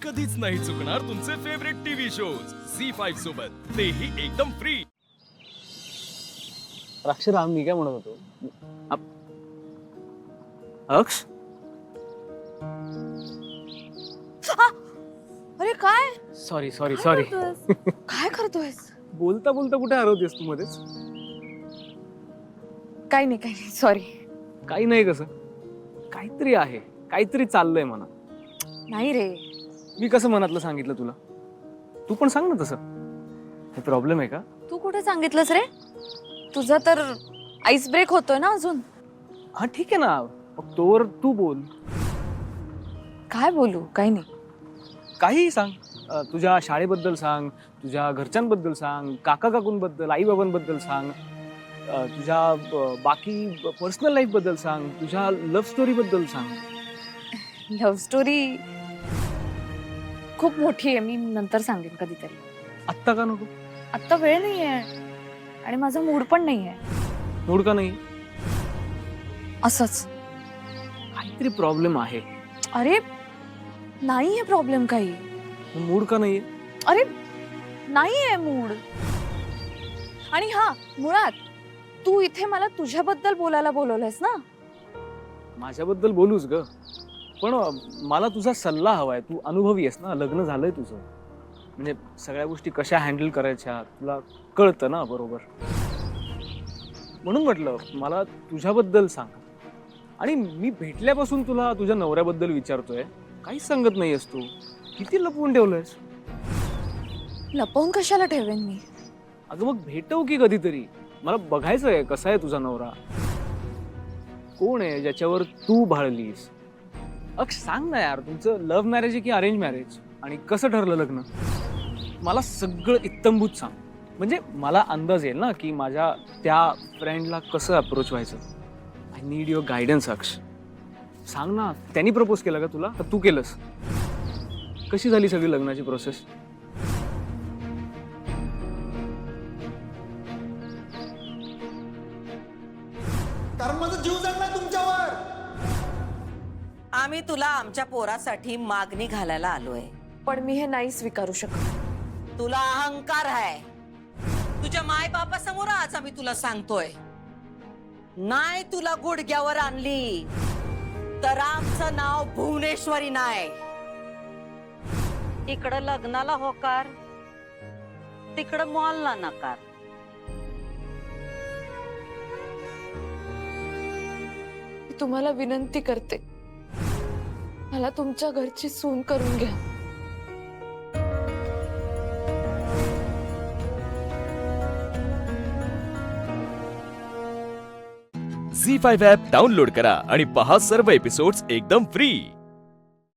कधीच नाही चुकणार तुमचे फेवरेट टीव्ही शोज झी5 सोबत, तेही एकदम फ्री. अक्षरधाम मी काय म्हणत होतो अक्ष अरे काय सॉरी सॉरी काय सॉरी करतोयस? काय करतोयस? बोलता बोलता कुठे हरवतेस तू मध्येच काही नाही सॉरी. काही नाही कसं काहीतरी आहे काहीतरी चाललंय मना. नाही रे, मी कसं मनातलं सांगितलं तुला, तू पण सांग ना तसं. हे प्रॉब्लेम आहे का? तू कुठे सांगितलंस रे? तुझा तर आईस ब्रेक होतोय ना अजून. हा ठीक आहे ना, मग तोवर तू बोल. काय बोलू? काही नाही. काहीही सांग. तुझ्या शाळेबद्दल सांग, तुझ्या घरच्यांबद्दल सांग, काका काकूंबद्दल, आई बाबांबद्दल सांग, तुझ्या बाकी पर्सनल लाईफ बद्दल सांग, तुझ्या लव्ह स्टोरी बद्दल सांग. लव्ह स्टोरी खूप मोठी आहे, मी नंतर सांगेन कधीतरी. आत्ता का नको? आता वेळ नाहीये आणि माझा मूड पण नाहीये. मूड का नाही? असंच. काहीतरी प्रॉब्लेम आहे. अरे नाहीये प्रॉब्लेम काही. मूड का नाहीये? अरे नाहीये मूड. आणि हा मुळात तू इथे मला तुझ्याबद्दल बोलायला बोलवलंयस ना. माझ्याबद्दल बोलूच ग, पण मला तुझा सल्ला हवाय. तू अनुभवी आहेस ना, लग्न झालंय तुझं, म्हणजे सगळ्या गोष्टी कशा हँडल करायच्या तुला कळतं ना बरोबर. म्हणून म्हटलं मला तुझ्याबद्दल सांग. आणि मी भेटल्यापासून तुला तुझ्या नवऱ्याबद्दल विचारतोय, काहीच सांगत नाहीयेस तू. किती लपवून ठेवलंयस? लपवून कशाला ठेवेन मी? अगं मग भेटव की कधीतरी. मला बघायचंय कसा आहे तुझा नवरा, कोण आहे ज्याच्यावर तू भाळलीस. अक्ष सांग ना यार, तुमचं लव्ह मॅरेज आहे की अरेंज मॅरेज, आणि कसं ठरलं लग्न? मला सगळं इत्तंभूत सांग, म्हणजे मला अंदाज येईल ना की माझ्या त्या फ्रेंडला कसं अप्रोच व्हायचं. आय नीड युअर गायडन्स अक्ष. सांग ना, त्यांनी प्रपोज केलं का तुला, तर तू केलंस? कशी झाली सगळी लग्नाची प्रोसेस? कारण माझा जीव जगलाय तुमच्यावर. आम्ही तुला आमच्या पोरासाठी मागणी घालायला आलोय. पण मी हे नाही स्वीकारू शकत. तुला अहंकार आहे. तुझ्या माय बापा समोर आज आम्ही तुला सांगतोय, नाही तुला गुडघ्यावर आणली तर आमचं नाव भुवनेश्वरी नाही. इकडं लग्नाला होकार, तिकडं मॉलला नकार. मी तुम्हाला विनंती करते, मला तुमच्या घरची सून करून घ्या. झी5 ॲप डाउनलोड करा आणि पहा सर्व एपिसोड्स एकदम फ्री.